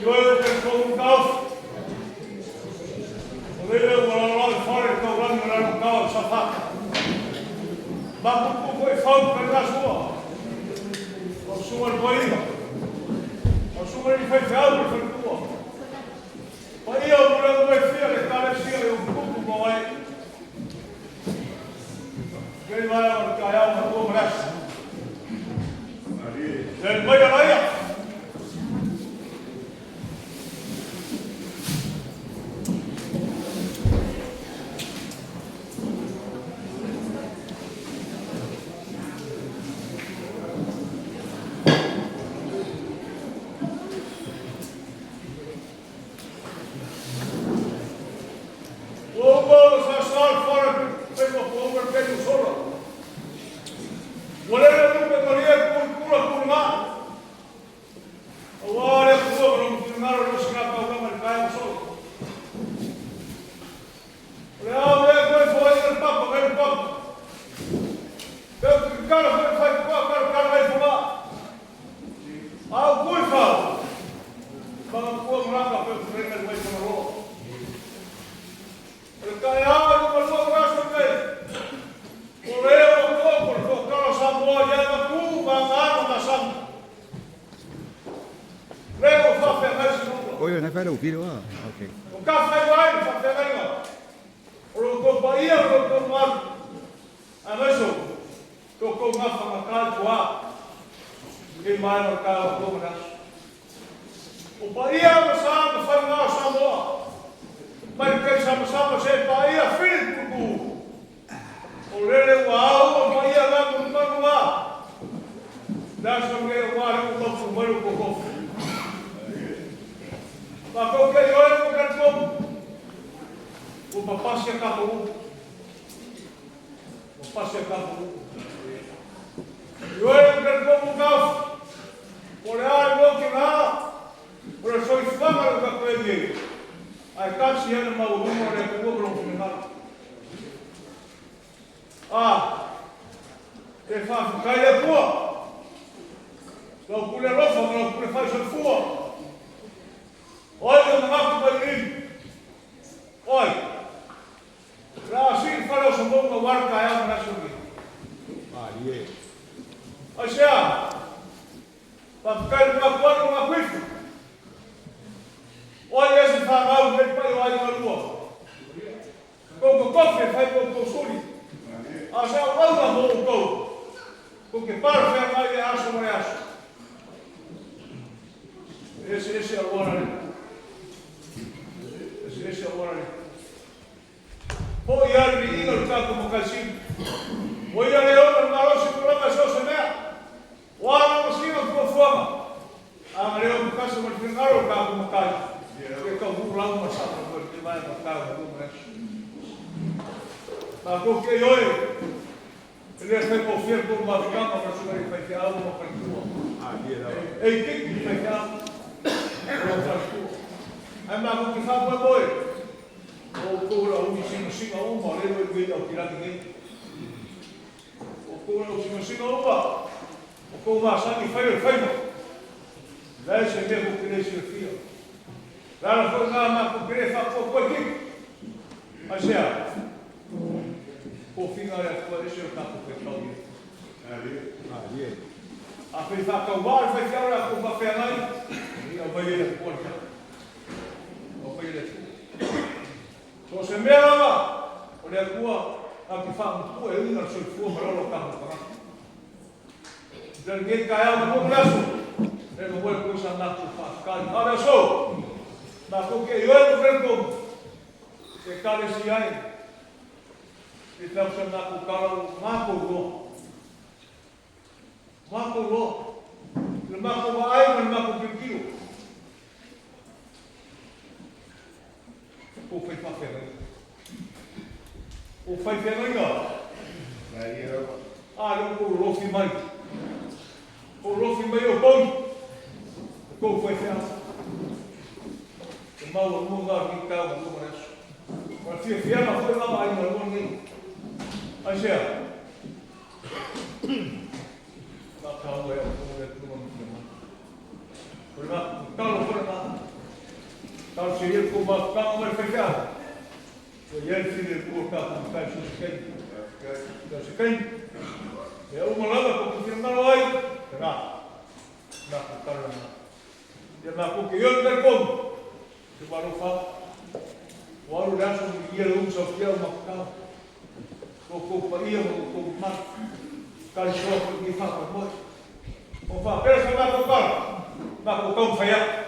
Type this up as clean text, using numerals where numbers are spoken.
Yo que con golf. Olha lá fora que o ano era um carro sapato. Mas o foi falta para a sua. O senhor Bahia. O senhor ele foi feio para tua. Bahia o grande vai ser, cara, se ele um pouco boy. Quem vai a cair uma tua braça. Ali. Vai lá. Oi, não vai ouvir, ok. O café vai, o café vai lá. O Bahia, o mar. A mais o mafa na cara do ar. Ninguém mais no carro do mar. O Bahia não sabe fazer nada só. Mas quem sabe ser Bahia filho do cu. O rei o ao, o Bahia lá no mar. Dá só que o ar o nosso número com o mas qualquer hora eu quero como o papai se acabou. O papai se acabou. Eu quero como o carro. Por aí eu que lá. Por isso eu falo do que eu digo. Aí cá se ele mal rumo olha que eu vou final. Que faz cai a tua. Não pule a rofa, não pule faz o fogo. Olha o mato para mim. Olha. Lá assim fala o sambão com o ar caiado na subida. Maria. Assim, para ficar numa coisa, uma coisa. Olha esse farol que ele vai lá na lua. Com o cofre faz com o suri. Assim, olha o voltou. Porque para o ferro é aço, não é aço. Esse é o hora. Esse é o hora. Poi al menino il capo mocasino. Poi alle ore ma lo si prova só semea. Guarda così non può fama. Ah, ma io caso per firmare il capo mocasino. Che sto burlando ma sa per firmare il capo come ma con che io ele foi por fer por uma cama para subir para que algo não perdoa. Ah, e que vai cá? Aí mas o que faz foi boi. O cobra o cima morreu e veio ao tirar ninguém. O cobra o cima uma. O cobra sangue feio. Daí se mesmo que nesse fio. Lá não foi nada mais com querer fazer pouco aqui. Mas é. Por fim, olha, pode deixar o campo petróleo. Ali. A pensar que o bar vai ficar lá com o café lá e a banheira de porta. A banheira de porta. Se você me lava, olha a rua, a que faz um pouco, ele não se for, mas olha o carro para lá. Se ninguém caiu no bom braço, ele não vai coisa andar por faz. Olha só, mas porque eu não quero como. Se cai esse ano. Então, se andar com o cara, o Marco o Marco vai, mas o Marco Piquio. O foi para a feira. O foi feira melhor. Não colou mais. Colou meio pão. Como foi feira? O mal mundo aqui estava no resto. Mas se feira foi lá, aí não ninguém. Assim, lá está o erro, como é que não vamos chamar. Por lá, o carro foi lá. Tal seria como uma câmara fechada. E ele se colocar com caixa de quem? De quem? É uma lama com que não vai. Será? Não, cara não. Dia na porque eu não como. Se baru fa. O alu daso ia um só que uma cá. O paria o mar. Cara só que fa para nós. O fa, pera só na para. Na com feia.